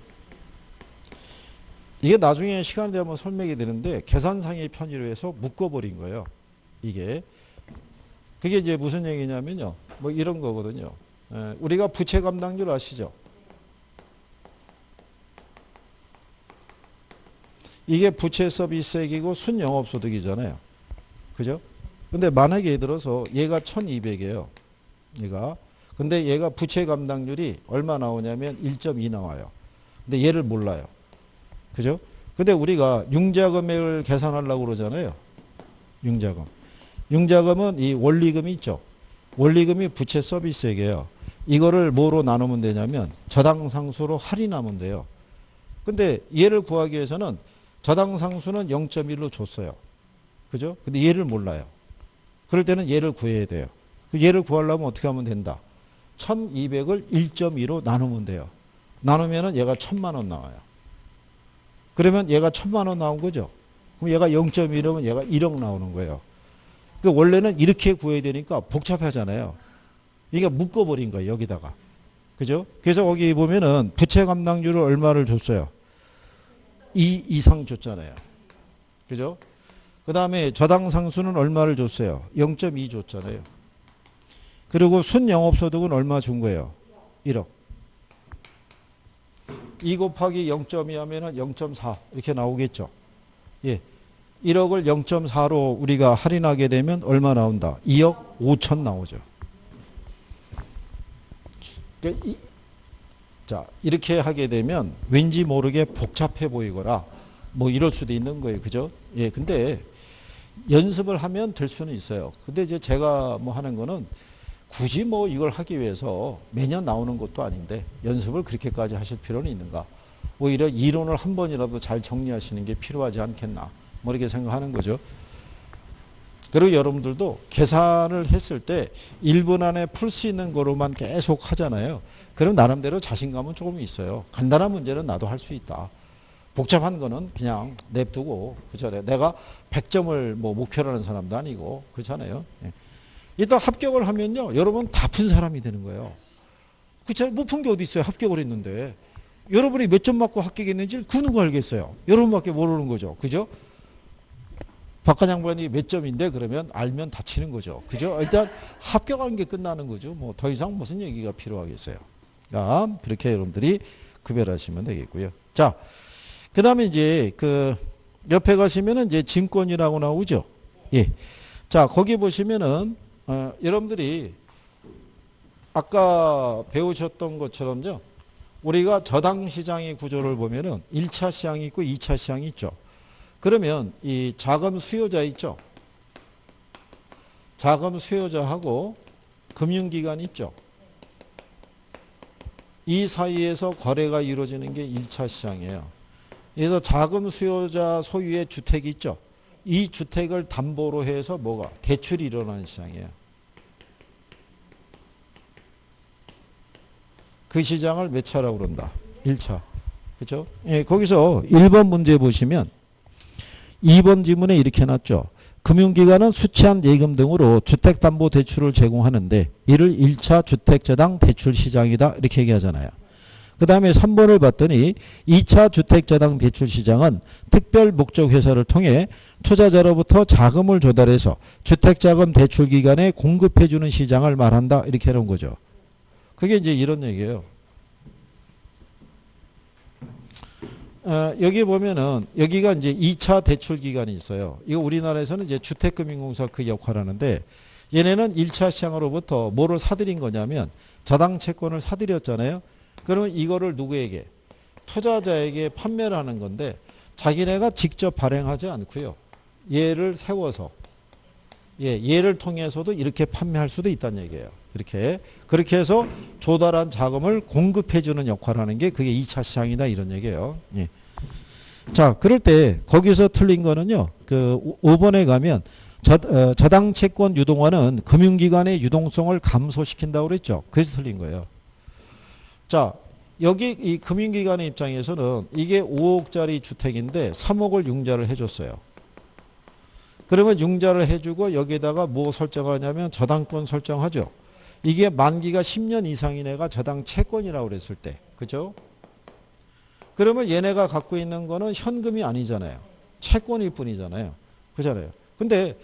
이게 나중에 시간 되면 설명이 되는데 계산상의 편의로 해서 묶어버린 거예요. 이게. 그게 이제 무슨 얘기냐면요. 뭐 이런 거거든요. 우리가 부채 감당률 아시죠? 이게 부채 서비스액이고 순영업소득이잖아요. 그죠? 근데 만약에 예를 들어서 얘가 1200이에요. 얘가. 근데 얘가 부채 감당률이 얼마 나오냐면 1.2 나와요. 근데 얘를 몰라요. 그죠? 근데 우리가 융자금액을 계산하려고 그러잖아요. 융자금. 융자금은 이 원리금이 있죠. 원리금이 부채 서비스액이에요. 이거를 뭐로 나누면 되냐면 저당상수로 할인하면 돼요. 근데 얘를 구하기 위해서는 저당상수는 0.1로 줬어요. 그죠? 근데 얘를 몰라요. 그럴 때는 얘를 구해야 돼요. 얘를 구하려면 어떻게 하면 된다? 1200을 1.2로 나누면 돼요. 나누면은 얘가 1000만 원 나와요. 그러면 얘가 1000만 원 나온 거죠. 그럼 얘가 0.1이면 얘가 1억 나오는 거예요. 그 원래는 이렇게 구해야 되니까 복잡하잖아요. 이게 묶어버린 거예요, 여기다가. 그죠? 그래서 거기 보면은 부채 감당률을 얼마를 줬어요? 2 이상 줬잖아요. 그죠? 그 다음에 저당상수는 얼마를 줬어요? 0.2 줬잖아요. 그리고 순영업소득은 얼마 준 거예요? 1억. 2 곱하기 0.2 하면은 0.4 이렇게 나오겠죠. 예. 1억을 0.4로 우리가 할인하게 되면 얼마 나온다? 2억 5천 나오죠. 자, 이렇게 하게 되면 왠지 모르게 복잡해 보이거나 뭐 이럴 수도 있는 거예요. 그죠? 예. 근데 연습을 하면 될 수는 있어요. 근데 이제 제가 뭐 하는 거는 굳이 뭐 이걸 하기 위해서 매년 나오는 것도 아닌데 연습을 그렇게까지 하실 필요는 있는가? 오히려 이론을 한 번이라도 잘 정리하시는 게 필요하지 않겠나? 뭐 이렇게 생각하는 거죠. 그리고 여러분들도 계산을 했을 때 1분 안에 풀 수 있는 거로만 계속 하잖아요. 그럼 나름대로 자신감은 조금 있어요. 간단한 문제는 나도 할 수 있다. 복잡한 거는 그냥 냅두고, 그죠? 내가 100점을 뭐 목표로 하는 사람도 아니고, 그렇잖아요. 예. 일단 합격을 하면요, 여러분 다 푼 사람이 되는 거예요. 그쵸? 못 푼 게 어디 있어요? 합격을 했는데. 여러분이 몇 점 맞고 합격했는지 그 누가 알겠어요? 여러분밖에 모르는 거죠. 그죠? 박관 장관이 몇 점인데 그러면 알면 다치는 거죠. 그죠? 일단 합격한 게 끝나는 거죠. 뭐 더 이상 무슨 얘기가 필요하겠어요. 그렇게 여러분들이 구별하시면 되겠고요. 자, 그 다음에 이제 그 옆에 가시면은 이제 증권이라고 나오죠. 예. 자, 거기 보시면은 여러분들이 아까 배우셨던 것처럼요. 우리가 저당 시장의 구조를 보면은 1차 시장이 있고 2차 시장이 있죠. 그러면 이 자금 수요자 있죠. 자금 수요자하고 금융기관이 있죠. 이 사이에서 거래가 이루어지는 게 1차 시장이에요. 그래서 자금 수요자 소유의 주택이 있죠. 이 주택을 담보로 해서 뭐가? 대출이 일어나는 시장이에요. 그 시장을 몇 차라고 그런다? 1차. 그죠? 예, 거기서 1번 문제 보시면 2번 지문에 이렇게 놨죠. 금융기관은 수취한 예금 등으로 주택담보대출을 제공하는데 이를 1차 주택저당 대출시장이다 이렇게 얘기하잖아요. 그 다음에 3번을 봤더니 2차 주택저당 대출시장은 특별목적회사를 통해 투자자로부터 자금을 조달해서 주택자금 대출기관에 공급해주는 시장을 말한다 이렇게 해놓은 거죠. 그게 이제 이런 얘기예요. 여기 보면은 여기가 이제 2차 대출 기간이 있어요. 이거 우리나라에서는 이제 주택금융공사 그 역할을 하는데 얘네는 1차 시장으로부터 뭐를 사들인 거냐면 저당 채권을 사들였잖아요. 그러면 이거를 누구에게? 투자자에게 판매를 하는 건데 자기네가 직접 발행하지 않고요. 얘를 세워서 얘를 통해서도 이렇게 판매할 수도 있다는 얘기예요. 그렇게 해서 조달한 자금을 공급해주는 역할을 하는 게 그게 2차 시장이다 이런 얘기예요. 예. 자, 그럴 때 거기서 틀린 거는요. 그 5번에 가면 저당 채권 유동화는 금융기관의 유동성을 감소시킨다고 그랬죠. 그래서 틀린 거예요. 자, 여기 이 금융기관의 입장에서는 이게 5억짜리 주택인데 3억을 융자를 해줬어요. 그러면 융자를 해주고 여기에다가 뭐 설정하냐면 저당권 설정하죠. 이게 만기가 10년 이상인 애가 저당 채권이라고 그랬을 때. 그죠? 그러면 얘네가 갖고 있는 거는 현금이 아니잖아요. 채권일 뿐이잖아요. 그잖아요. 근데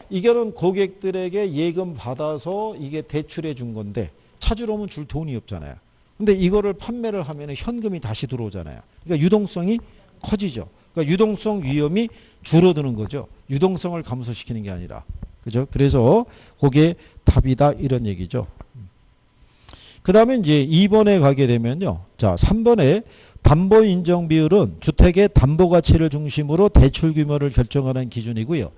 이거는 고객들에게 예금 받아서 이게 대출해 준 건데 찾으러 오면 줄 돈이 없잖아요. 근데 이거를 판매를 하면 현금이 다시 들어오잖아요. 그러니까 유동성이 커지죠. 그러니까 유동성 위험이 줄어드는 거죠. 유동성을 감소시키는 게 아니라. 그죠? 그래서 그게 답이다 이런 얘기죠. 그 다음에 이제 2번에 가게 되면요. 자, 3번에 담보 인정 비율은 주택의 담보 가치를 중심으로 대출 규모를 결정하는 기준이고요.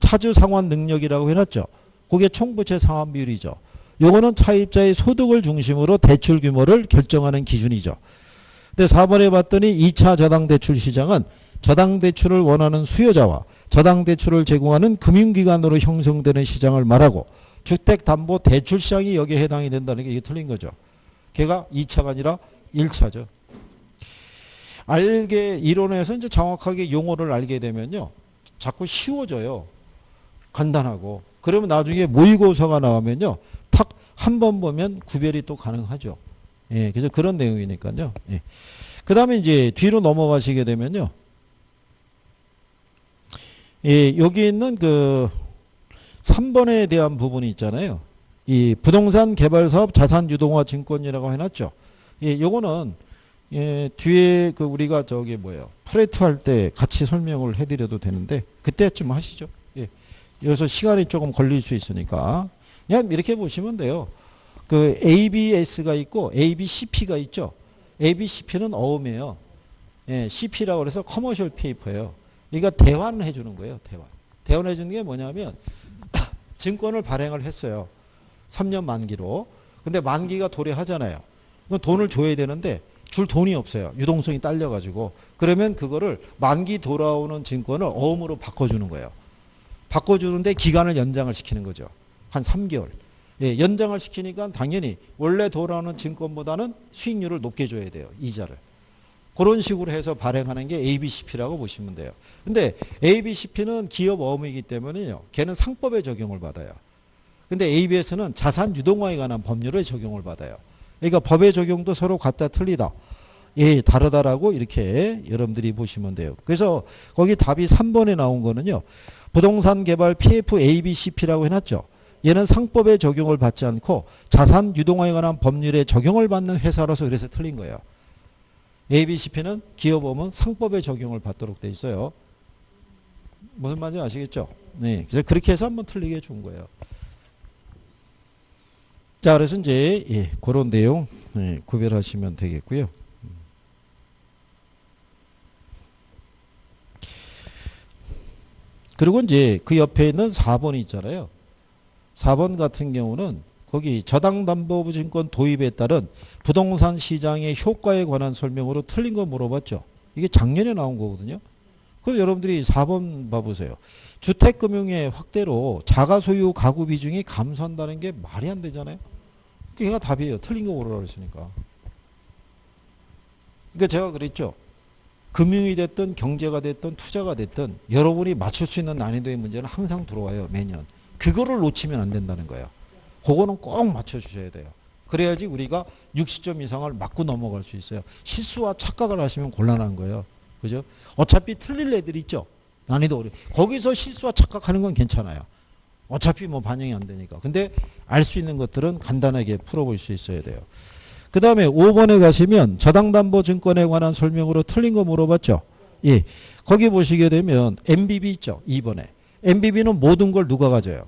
차주 상환 능력이라고 해놨죠. 그게 총부채 상환 비율이죠. 요거는 차입자의 소득을 중심으로 대출 규모를 결정하는 기준이죠. 근데 4번에 봤더니 2차 저당대출 시장은 저당대출을 원하는 수요자와 저당대출을 제공하는 금융기관으로 형성되는 시장을 말하고 주택담보대출 시장이 여기에 해당이 된다는 게 이게 틀린 거죠. 걔가 2차가 아니라 1차죠. 이론에서 이제 정확하게 용어를 알게 되면요. 자꾸 쉬워져요. 간단하고. 그러면 나중에 모의고사가 나오면요. 탁 한 번 보면 구별이 또 가능하죠. 예, 그래서 그런 내용이니까요. 예. 그 다음에 이제 뒤로 넘어가시게 되면요. 예, 여기 있는 그 3번에 대한 부분이 있잖아요. 이 부동산 개발 사업 자산 유동화 증권이라고 해놨죠. 예, 요거는 예, 뒤에 그 우리가 저기 뭐예요. 프레트 할 때 같이 설명을 해드려도 되는데 그때쯤 하시죠. 예. 여기서 시간이 조금 걸릴 수 있으니까 그냥 이렇게 보시면 돼요. 그 ABS가 있고 ABCP가 있죠. ABCP는 어음이에요. 예, CP라고 그래서 커머셜 페이퍼예요. 그러니까 대환해 주는 거예요. 대환해 주는 게 뭐냐면 증권을 발행을 했어요. 3년 만기로. 근데 만기가 도래하잖아요. 그럼 돈을 줘야 되는데 줄 돈이 없어요. 유동성이 딸려가지고. 그러면 그거를 만기 돌아오는 증권을 어음으로 바꿔주는 거예요. 바꿔주는데 기간을 연장을 시키는 거죠. 한 3개월. 예, 연장을 시키니까 당연히 원래 돌아오는 증권보다는 수익률을 높게 줘야 돼요. 이자를. 그런 식으로 해서 발행하는 게 ABCP라고 보시면 돼요. 근데 ABCP는 기업 어음이기 때문에요. 걔는 상법에 적용을 받아요. 근데 ABS는 자산 유동화에 관한 법률에 적용을 받아요. 그러니까 법의 적용도 서로 같다 틀리다. 예, 다르다라고 이렇게 여러분들이 보시면 돼요. 그래서 거기 답이 3번에 나온 거는요. 부동산 개발 PF ABCP라고 해놨죠. 얘는 상법에 적용을 받지 않고 자산 유동화에 관한 법률에 적용을 받는 회사로서 그래서 틀린 거예요. ABCP는 기업어음은 상법에 적용을 받도록 돼 있어요. 무슨 말인지 아시겠죠? 네, 그래서 그렇게 해서 한번 틀리게 준 거예요. 자, 그래서 이제 예, 그런 내용 예, 구별하시면 되겠고요. 그리고 이제 그 옆에 있는 4번이 있잖아요. 4번 같은 경우는 거기 저당담보증권 도입에 따른 부동산 시장의 효과에 관한 설명으로 틀린 거 물어봤죠. 이게 작년에 나온 거거든요. 그럼 여러분들이 4번 봐보세요. 주택금융의 확대로 자가소유 가구 비중이 감소한다는 게 말이 안 되잖아요. 그게 답이에요. 틀린 거 오르라 그랬으니까. 그러니까 제가 그랬죠. 금융이 됐든 경제가 됐든 투자가 됐든 여러분이 맞출 수 있는 난이도의 문제는 항상 들어와요. 매년. 그거를 놓치면 안 된다는 거예요. 그거는 꼭 맞춰주셔야 돼요. 그래야지 우리가 60점 이상을 맞고 넘어갈 수 있어요. 실수와 착각을 하시면 곤란한 거예요. 그죠? 어차피 틀릴 애들 있죠. 난이도 어려. 거기서 실수와 착각하는 건 괜찮아요. 어차피 뭐 반영이 안 되니까. 근데 알 수 있는 것들은 간단하게 풀어볼 수 있어야 돼요. 그 다음에 5번에 가시면 저당담보증권에 관한 설명으로 틀린 거 물어봤죠. 예. 거기 보시게 되면 MBB 있죠. 2번에. MBB는 모든 걸 누가 가져요?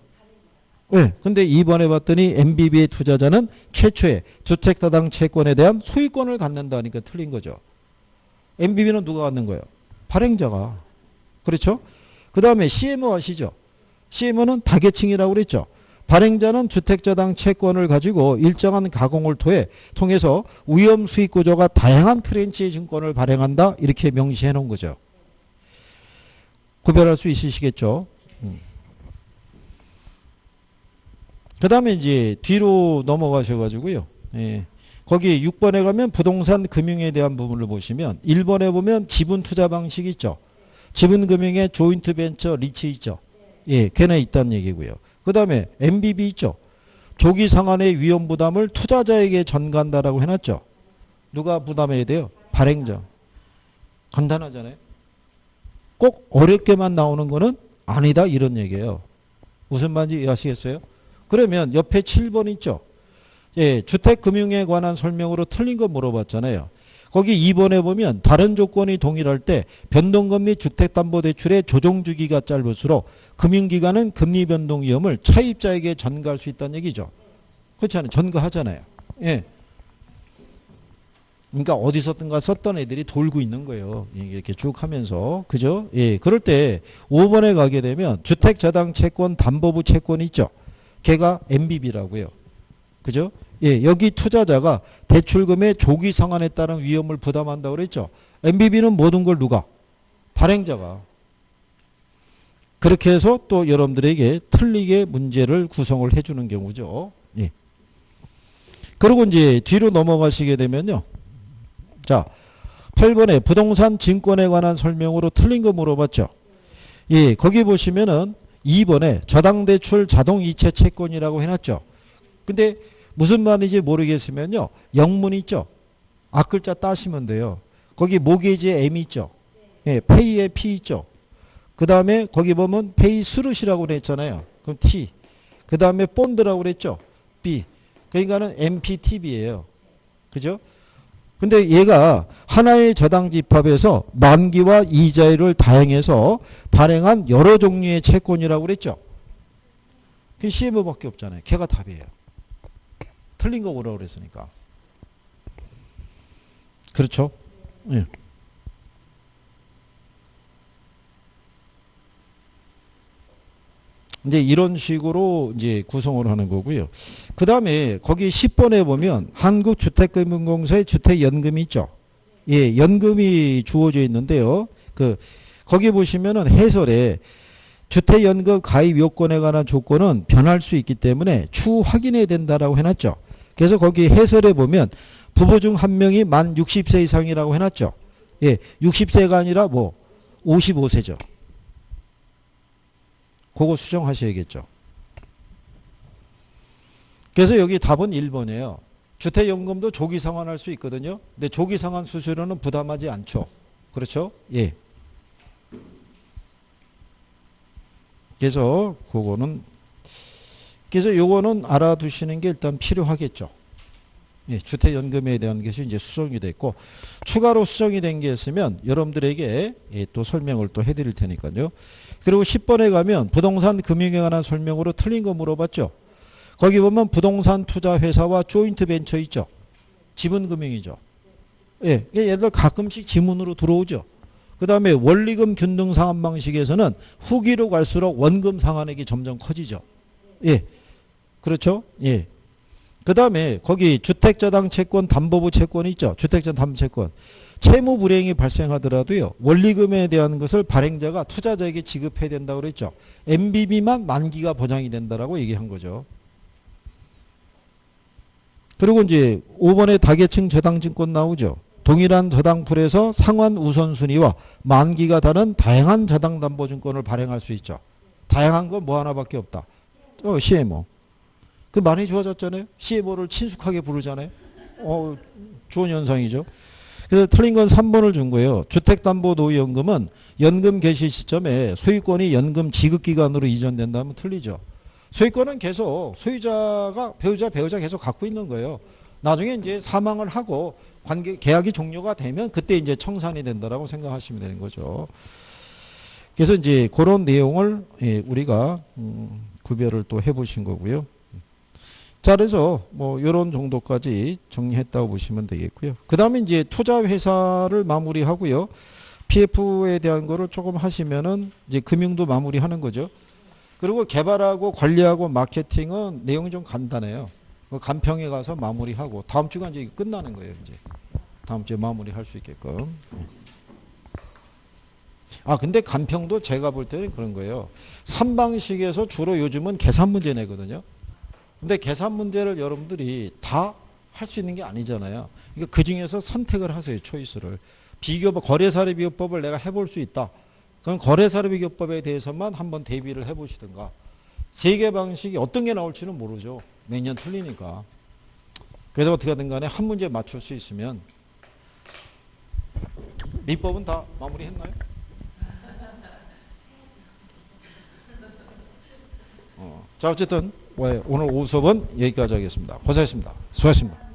네. 근데 2번에 봤더니 MBB의 투자자는 최초의 주택다당 채권에 대한 소유권을 갖는다니까 틀린 거죠. MBB는 누가 갖는 거예요? 발행자가. 그렇죠? 그 다음에 CMO 아시죠? CMO는 다계층이라고 그랬죠. 발행자는 주택자당 채권을 가지고 일정한 가공을 통해서 위험 수익 구조가 다양한 트렌치의 증권을 발행한다. 이렇게 명시해 놓은 거죠. 구별할 수 있으시겠죠? 그 다음에 이제 뒤로 넘어가셔가지고요. 예. 거기 6번에 가면 부동산 금융에 대한 부분을 보시면 1번에 보면 지분 투자 방식 있죠. 지분 금융의 조인트 벤처 리츠 있죠. 예, 걔네 있다는 얘기고요. 그 다음에 MBB 있죠. 조기 상환의 위험 부담을 투자자에게 전가한다라고 해놨죠. 누가 부담해야 돼요? 발행자. 간단하잖아요. 꼭 어렵게만 나오는 거는 아니다 이런 얘기예요. 무슨 말인지 아시겠어요? 그러면 옆에 7번 있죠. 예, 주택금융에 관한 설명으로 틀린 거 물어봤잖아요. 거기 2번에 보면 다른 조건이 동일할 때 변동금리 주택담보대출의 조정주기가 짧을수록 금융기관은 금리 변동 위험을 차입자에게 전가할 수 있다는 얘기죠. 그렇잖아요. 전가하잖아요. 예. 그러니까 어디서든가 썼던 애들이 돌고 있는 거예요. 이렇게 쭉 하면서. 그죠? 예. 그럴 때 5번에 가게 되면 주택자당 채권 담보부 채권 있죠. 걔가 MBB라고요. 그죠? 예, 여기 투자자가 대출금의 조기 상환에 따른 위험을 부담한다고 그랬죠. MBB는 모든 걸 누가? 발행자가. 그렇게 해서 또 여러분들에게 틀리게 문제를 구성을 해주는 경우죠. 예. 그리고 이제 뒤로 넘어가시게 되면요. 자, 8번에 부동산 증권에 관한 설명으로 틀린 거 물어봤죠. 예, 거기 보시면은 2번에 저당대출 자동이체 채권이라고 해놨죠. 근데 무슨 말인지 모르겠으면요. 영문 있죠. 앞글자 따시면 돼요. 거기 모게지에 M 있죠. 예, 페이에 P 있죠. 그 다음에 거기 보면 페이 스루시라고 그랬잖아요. 그럼 T. 그 다음에 본드라고 그랬죠. B. 그러니까는 MPTB예요. 그죠? 근데 얘가 하나의 저당 집합에서 만기와 이자율을 다행해서 발행한 여러 종류의 채권이라고 그랬죠. 그 CMO밖에 없잖아요. 걔가 답이에요. 틀린 거 오라고 그랬으니까. 그렇죠? 예. 이제 이런 식으로 이제 구성을 하는 거고요. 그 다음에 거기 10번에 보면 한국주택금융공사의 주택연금이 있죠. 예, 연금이 주어져 있는데요. 거기 보시면은 해설에 주택연금 가입 요건에 관한 조건은 변할 수 있기 때문에 추후 확인해야 된다라고 해놨죠. 그래서 거기 해설에 보면 부부 중 한 명이 만 60세 이상이라고 해놨죠. 예, 60세가 아니라 뭐 55세죠. 그거 수정하셔야겠죠. 그래서 여기 답은 1번이에요. 주택연금도 조기 상환할 수 있거든요. 근데 조기 상환 수수료는 부담하지 않죠. 그렇죠? 예. 그래서 요거는 알아두시는 게 일단 필요하겠죠. 예, 주택연금에 대한 것이 이제 수정이 됐고, 추가로 수정이 된 게 있으면 여러분들에게 또 설명을 또 해드릴 테니까요. 그리고 10번에 가면 부동산 금융에 관한 설명으로 틀린 거 물어봤죠. 거기 보면 부동산 투자 회사와 조인트 벤처 있죠. 지분금융이죠. 예, 얘들 가끔씩 지문으로 들어오죠. 그 다음에 원리금 균등 상환 방식에서는 후기로 갈수록 원금 상환액이 점점 커지죠. 예, 그렇죠. 예. 그 다음에 거기 주택저당 채권 담보부 채권이 있죠. 주택저당 담보 채권. 채무 불이행이 발생하더라도요. 원리금에 대한 것을 발행자가 투자자에게 지급해야 된다고 그랬죠. MBB만 만기가 보장이 된다라고 얘기한 거죠. 그리고 이제 5번에 다계층 저당증권 나오죠. 동일한 저당풀에서 상환 우선순위와 만기가 다른 다양한 저당담보증권을 발행할 수 있죠. 다양한 건 뭐 하나밖에 없다. CMO. 그 많이 좋아졌잖아요. CMO를 친숙하게 부르잖아요. 좋은 현상이죠. 그래서 틀린 건 3번을 준 거예요. 주택담보노후연금은 연금 개시 시점에 소유권이 연금 지급기간으로 이전된다면 틀리죠. 소유권은 계속 소유자가 배우자 계속 갖고 있는 거예요. 나중에 이제 사망을 하고 계약이 종료가 되면 그때 이제 청산이 된다라고 생각하시면 되는 거죠. 그래서 이제 그런 내용을 우리가 구별을 또 해보신 거고요. 자, 그래서 뭐 이런 정도까지 정리했다고 보시면 되겠고요. 그 다음에 이제 투자 회사를 마무리하고요. PF에 대한 거를 조금 하시면은 이제 금융도 마무리하는 거죠. 그리고 개발하고 관리하고 마케팅은 내용이 좀 간단해요. 간평에 가서 마무리하고 다음 주가 이제 끝나는 거예요. 이제 다음 주에 마무리할 수 있게끔. 근데 간평도 제가 볼 때는 그런 거예요. 3방식에서 주로 요즘은 계산 문제 내거든요. 근데 계산 문제를 여러분들이 다 할 수 있는 게 아니잖아요. 그러니까 그 중에서 선택을 하세요. 초이스를. 거래사례비교법을 내가 해볼 수 있다. 그럼 거래사례비교법에 대해서만 한번 대비를 해보시든가. 3개 방식이 어떤 게 나올지는 모르죠. 매년 틀리니까. 그래서 어떻게 하든 간에 한 문제 맞출 수 있으면. 민법은 다 마무리했나요? 자, 어쨌든 오늘 오후 수업은 여기까지 하겠습니다. 고생했습니다. 수고하셨습니다.